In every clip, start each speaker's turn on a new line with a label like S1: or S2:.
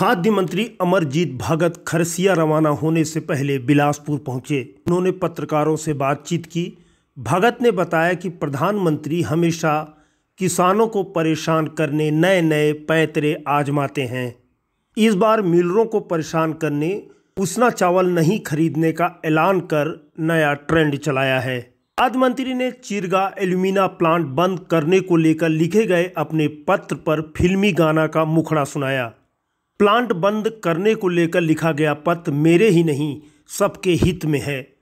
S1: खाद्य मंत्री अमरजीत भगत खरसिया रवाना होने से पहले बिलासपुर पहुंचे। उन्होंने पत्रकारों से बातचीत की। भगत ने बताया कि प्रधानमंत्री हमेशा किसानों को परेशान करने नए नए पैंतरे आजमाते हैं। इस बार मिलरों को परेशान करने उसना चावल नहीं खरीदने का ऐलान कर नया ट्रेंड चलाया है। खाद्य मंत्री ने चिरगा एल्यूमिना प्लांट बंद करने को लेकर लिखे गए अपने पत्र पर फिल्मी गाना का मुखड़ा सुनाया। प्लांट बंद करने को लेकर लिखा गया पत्र मेरे ही नहीं सबके हित में है।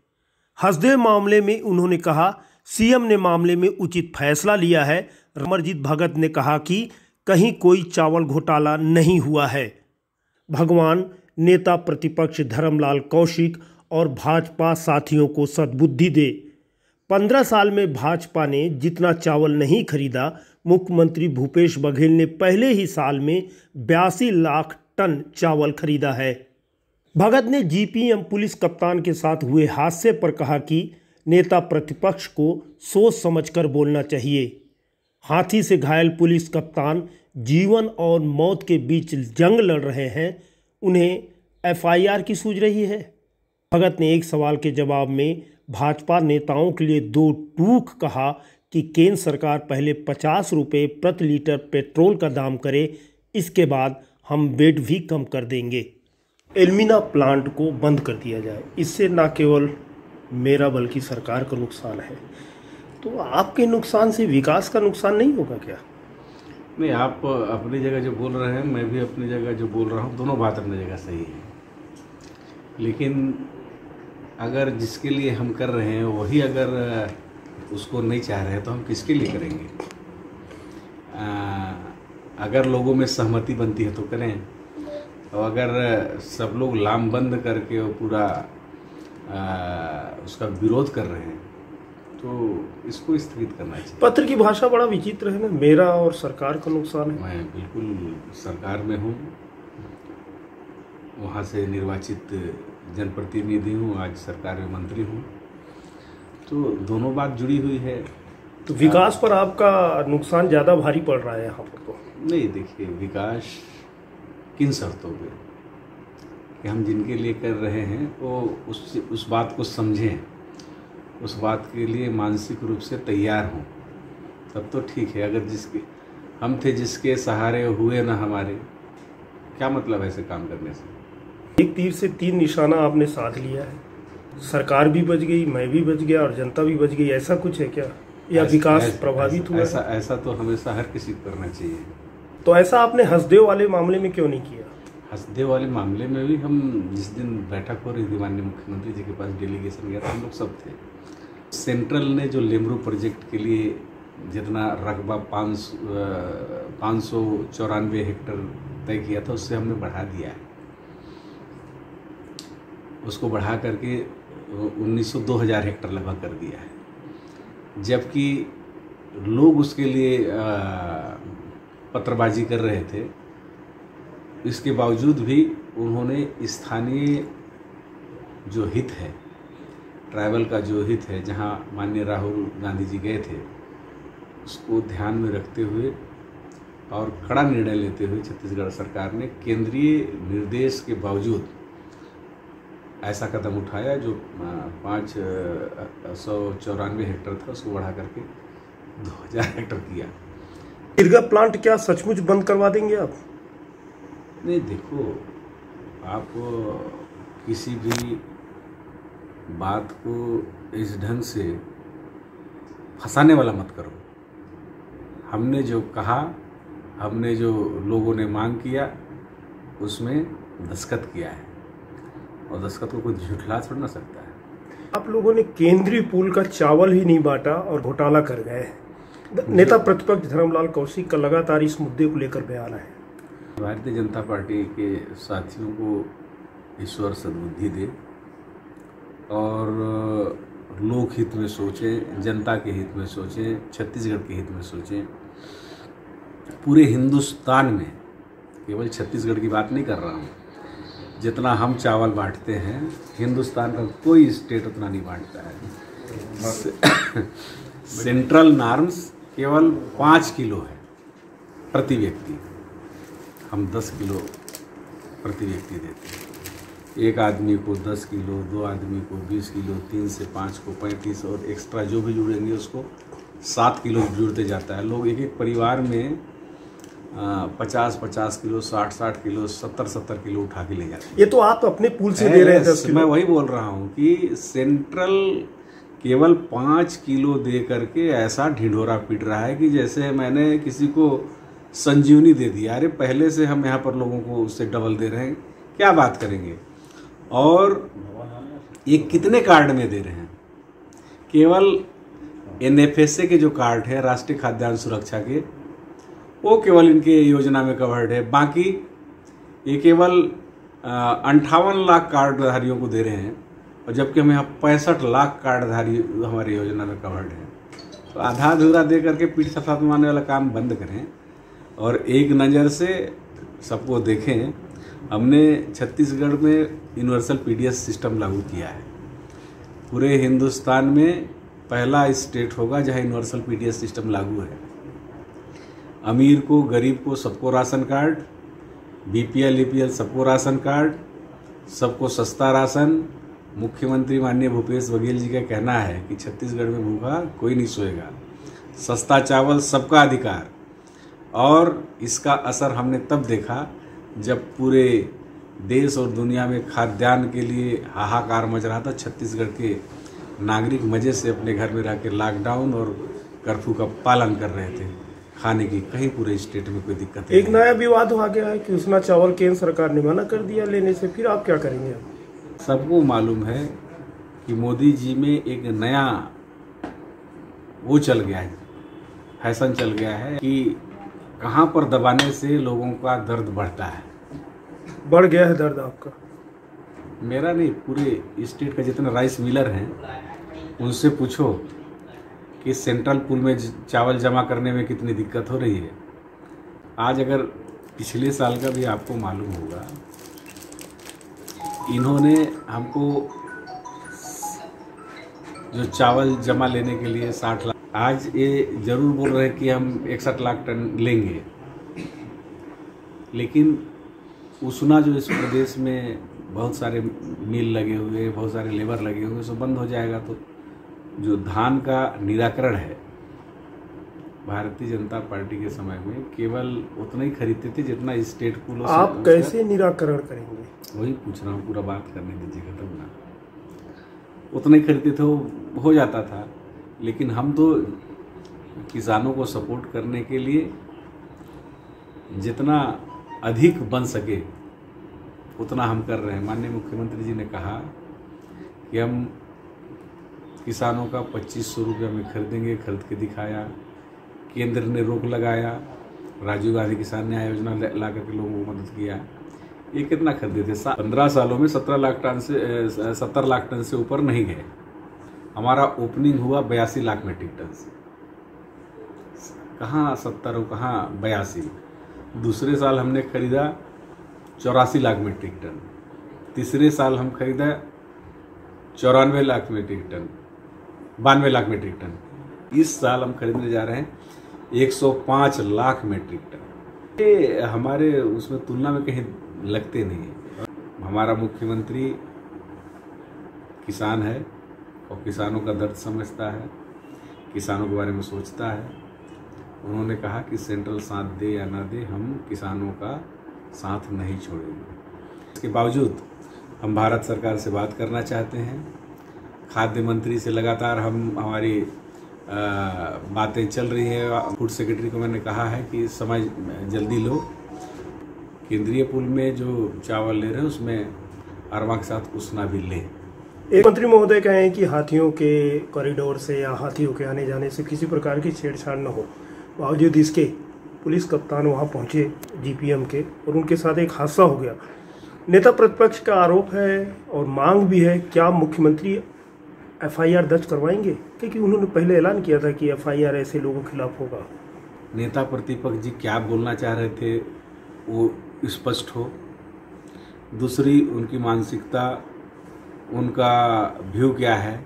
S1: हसदेव मामले में उन्होंने कहा सीएम ने मामले में उचित फैसला लिया है। अमरजीत भगत ने कहा कि कहीं कोई चावल घोटाला नहीं हुआ है। भगवान नेता प्रतिपक्ष धर्मलाल कौशिक और भाजपा साथियों को सद्बुद्धि दे। 15 साल में भाजपा ने जितना चावल नहीं खरीदा, मुख्यमंत्री भूपेश बघेल ने पहले ही साल में 82 लाख टन चावल खरीदा है। भगत ने जीपीएम पुलिस कप्तान के साथ हुए हादसे पर कहा कि नेता प्रतिपक्ष को सोच समझकर बोलना चाहिए। हाथी से घायल पुलिस कप्तान जीवन और मौत के बीच जंग लड़ रहे हैं, उन्हें एफआईआर की सूझ रही है। भगत ने एक सवाल के जवाब में भाजपा नेताओं के लिए दो टूक कहा कि केंद्र सरकार पहले 50 रुपये प्रति लीटर पेट्रोल का दाम करे, इसके बाद हम वेट भी कम कर देंगे। एल्यूमिना प्लांट को बंद कर दिया जाए, इससे न केवल मेरा बल्कि सरकार का नुकसान है। तो आपके नुकसान से विकास का नुकसान नहीं होगा क्या?
S2: नहीं, आप अपनी जगह जो बोल रहे हैं, मैं भी अपनी जगह जो बोल रहा हूँ, दोनों बात अपनी जगह सही है। लेकिन अगर जिसके लिए हम कर रहे हैं वही अगर उसको नहीं चाह रहे हैं तो हम किसके लिए करेंगे? अगर लोगों में सहमति बनती है तो करें, और अगर सब लोग लामबंद करके वो पूरा उसका विरोध कर रहे हैं तो इसको स्थगित करना चाहिए।
S1: पत्र की भाषा बड़ा विचित्र है ना, मेरा और सरकार का नुकसान है।
S2: मैं बिल्कुल सरकार में हूँ, वहाँ से निर्वाचित जनप्रतिनिधि हूँ, आज सरकार में मंत्री हूँ, तो दोनों बात जुड़ी हुई है।
S1: तो विकास पर आपका नुकसान ज़्यादा भारी पड़ रहा है यहाँ पर तो?
S2: नहीं, देखिए, विकास किन शर्तों पे कि हम जिनके लिए कर रहे हैं वो उस बात को समझें, उस बात के लिए मानसिक रूप से तैयार हों, तब तो ठीक है। अगर हम थे जिसके सहारे हुए ना हमारे, क्या मतलब है ऐसे काम करने से?
S1: एक तीर से 3 निशाना आपने साध लिया है। सरकार भी बच गई, मैं भी बच गया और जनता भी बच गई, ऐसा कुछ है क्या? या विकास प्रभावित हुआ?
S2: ऐसा तो हमेशा हर किसी को करना चाहिए।
S1: तो ऐसा आपने हसदेव वाले मामले में क्यों नहीं किया?
S2: हसदेव वाले मामले में भी हम जिस दिन बैठक हो रही थी माननीय मुख्यमंत्री जी के पास डेलीगेशन गया था, हम लोग सब थे। सेंट्रल ने जो लेमरू प्रोजेक्ट के लिए जितना रकबा 594 हेक्टर तय किया था, उससे हमने बढ़ा दिया है। उसको बढ़ा करके 2000 हेक्टर लगभग कर दिया है, जबकि लोग उसके लिए पत्रबाजी कर रहे थे। इसके बावजूद भी उन्होंने स्थानीय जो हित है, ट्राइबल का जो हित है, जहां माननीय राहुल गांधी जी गए थे, उसको ध्यान में रखते हुए और कड़ा निर्णय लेते हुए छत्तीसगढ़ सरकार ने केंद्रीय निर्देश के बावजूद ऐसा कदम उठाया जो 594 हेक्टर था, उसको बढ़ा करके 2000 हेक्टर किया।
S1: चिरगा प्लांट क्या सचमुच बंद करवा देंगे आप?
S2: नहीं, देखो, आप किसी भी बात को इस ढंग से फंसाने वाला मत करो। हमने जो कहा, हमने जो लोगों ने मांग किया, उसमें दस्तखत किया है, और दस्तखत को कोई झुठला थोड़ा ना सकता है।
S1: आप लोगों ने केंद्रीय पूल का चावल ही नहीं बांटा और घोटाला कर गए। नेता प्रतिपक्ष धर्मलाल कौशिक का लगातार इस मुद्दे को लेकर बयान है।
S2: भारतीय जनता पार्टी के साथियों को ईश्वर सद्बुद्धि दे और लोक हित में सोचें, जनता के हित में सोचें, छत्तीसगढ़ के हित में सोचें। पूरे हिंदुस्तान में, केवल छत्तीसगढ़ की बात नहीं कर रहा हूँ, जितना हम चावल बांटते हैं, हिंदुस्तान का कोई स्टेट उतना नहीं बांटता है। सेंट्रल नॉर्म्स केवल 5 किलो है प्रति व्यक्ति, हम 10 किलो प्रति व्यक्ति देते हैं। एक आदमी को 10 किलो, 2 आदमी को 20 किलो, 3 से 5 को 35 और एक्स्ट्रा जो भी जुड़ेंगे उसको 7 किलो जुड़ते जाता है। लोग एक एक परिवार में 50-50 किलो, 60-60 किलो, 70-70 किलो उठा के ले जाते हैं।
S1: ये तो आप अपने पूल से दे रहे हैं 10 किलो।
S2: मैं वही बोल रहा हूँ कि सेंट्रल केवल 5 किलो दे करके ऐसा ढिंढोरा पीट रहा है कि जैसे मैंने किसी को संजीवनी दे दिया। अरे पहले से हम यहाँ पर लोगों को उससे डबल दे रहे हैं, क्या बात करेंगे। और ये कितने कार्ड में दे रहे हैं? केवल NFSA के जो कार्ड है, राष्ट्रीय खाद्यान्न सुरक्षा के, वो केवल इनके योजना में कवर्ड है। बाकी ये केवल 58 लाख कार्डधारियों को दे रहे हैं, और जबकि हम यहाँ 65 लाख कार्डधारी हमारी योजना में कवर्ड है। तो आधा अधूरा दे करके पीठ थपथपाने वाला काम बंद करें और एक नज़र से सबको देखें। हमने छत्तीसगढ़ में यूनिवर्सल PDS सिस्टम लागू किया है। पूरे हिंदुस्तान में पहला स्टेट होगा जहां यूनिवर्सल PDS सिस्टम लागू है। अमीर को, गरीब को सबको राशन कार्ड, BPL EPL सबको राशन कार्ड, सबको सस्ता राशन। मुख्यमंत्री माननीय भूपेश बघेल जी का कहना है कि छत्तीसगढ़ में भूखा कोई नहीं सोएगा। सस्ता चावल सबका अधिकार। और इसका असर हमने तब देखा जब पूरे देश और दुनिया में खाद्यान्न के लिए हाहाकार मच रहा था। छत्तीसगढ़ के नागरिक मज़े से अपने घर में रह के लॉकडाउन और कर्फ्यू का पालन कर रहे थे। खाने की कहीं पूरे स्टेट में कोई दिक्कत नहीं।
S1: एक नया विवाद आ गया है कि उसना चावल केंद्र सरकार ने मना कर दिया लेने से, फिर आप क्या करेंगे?
S2: सबको मालूम है कि मोदी जी में एक नया वो चल गया है, फैशन चल गया है कि कहाँ पर दबाने से लोगों का दर्द बढ़ता है।
S1: बढ़ गया है दर्द आपका?
S2: मेरा नहीं, पूरे स्टेट का जितने राइस मिलर हैं उनसे पूछो कि सेंट्रल पूल में चावल जमा करने में कितनी दिक्कत हो रही है। आज अगर पिछले साल का भी आपको मालूम होगा, इन्होंने हमको जो चावल जमा लेने के लिए 60 लाख, आज ये जरूर बोल रहे हैं कि हम 61 लाख टन लेंगे, लेकिन उसना जो इस प्रदेश में बहुत सारे मिल लगे हुए, बहुत सारे लेबर लगे हुए, सो बंद हो जाएगा। तो जो धान का निराकरण है, भारतीय जनता पार्टी के समय में केवल उतना ही खरीदते थे जितना स्टेट पूल।
S1: आप कैसे निराकरण करेंगे?
S2: वही पूछ रहा हूँ, पूरा बात करने दीजिए, खत्म ना। उतना ही खरीदते थे, हो जाता था। लेकिन हम तो किसानों को सपोर्ट करने के लिए जितना अधिक बन सके उतना हम कर रहे हैं। माननीय मुख्यमंत्री जी ने कहा कि हम किसानों का 2500 रुपया में खरीदेंगे, खरीद के दिखाया। केंद्र ने रोक लगाया, राजीव गांधी किसान न्याय योजना ला करके लोगों को मदद किया। ये कितना खरीदे थे? 15 सालों में 17 लाख टन से ऊपर नहीं गए। हमारा ओपनिंग हुआ 82 लाख मेट्रिक टन से। कहाँ 70 और कहाँ 82। दूसरे साल हमने खरीदा 84 लाख मेट्रिक टन। तीसरे साल हम खरीदा 94 lakh metric ton, 92 lakh metric ton. इस साल हम खरीदने जा रहे हैं 105 लाख मेट्रिक टन। ये हमारे उसमें तुलना में कहीं लगते नहीं है। हमारा मुख्यमंत्री किसान है और किसानों का दर्द समझता है, किसानों के बारे में सोचता है। उन्होंने कहा कि सेंट्रल साथ दे या ना दे, हम किसानों का साथ नहीं छोड़ेंगे। इसके बावजूद हम भारत सरकार से बात करना चाहते हैं। खाद्य मंत्री से लगातार हमारी बातें चल रही है। फूड सेक्रेटरी को मैंने कहा है कि समय जल्दी लो। केंद्रीय पूल में जो चावल ले रहे हैं उसमें अरवा के साथ उसना भी लें।
S1: एक मंत्री महोदय कहें कि हाथियों के कॉरिडोर से या हाथियों के आने जाने से किसी प्रकार की छेड़छाड़ न हो, बावजूद इसके पुलिस कप्तान वहां पहुंचे GPM के, और उनके साथ एक हादसा हो गया। नेता प्रतिपक्ष का आरोप है और मांग भी है, क्या मुख्यमंत्री FIR दर्ज करवाएंगे? क्योंकि उन्होंने पहले ऐलान किया था कि FIR ऐसे लोगों के खिलाफ होगा।
S2: नेता प्रतिपक्ष जी क्या बोलना चाह रहे थे वो स्पष्ट हो। दूसरी, उनकी मानसिकता, उनका व्यू क्या है।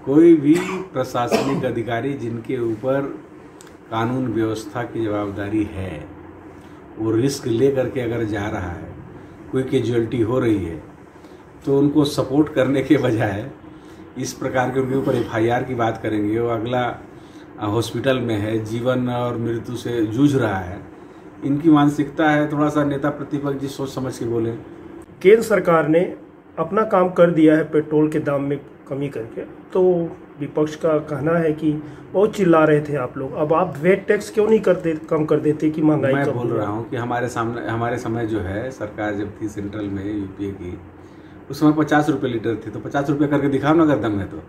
S2: कोई भी प्रशासनिक अधिकारी जिनके ऊपर कानून व्यवस्था की जवाबदारी है, वो रिस्क ले करके अगर जा रहा है कोई कैजुअलिटी हो रही है तो उनको सपोर्ट करने के बजाय इस प्रकार के उनके ऊपर FIR की बात करेंगे। वो अगला हॉस्पिटल में है, जीवन और मृत्यु से जूझ रहा है। इनकी मानसिकता है, थोड़ा सा नेता प्रतिपक्ष जी सोच समझ के बोले।
S1: केंद्र सरकार ने अपना काम कर दिया है पेट्रोल के दाम में कमी करके, तो विपक्ष का कहना है कि बहुत चिल्ला रहे थे आप लोग, अब आप वेट टैक्स क्यों नहीं कम कर देते कि महंगाई
S2: मैं
S1: कम
S2: बोल
S1: हो?
S2: रहा हूँ कि हमारे समय जो है सरकार जब थी सेंट्रल में UPA की, उस समय 50 रुपये लीटर थे, तो 50 रुपये करके दिखाओ ना अगर दम है तो।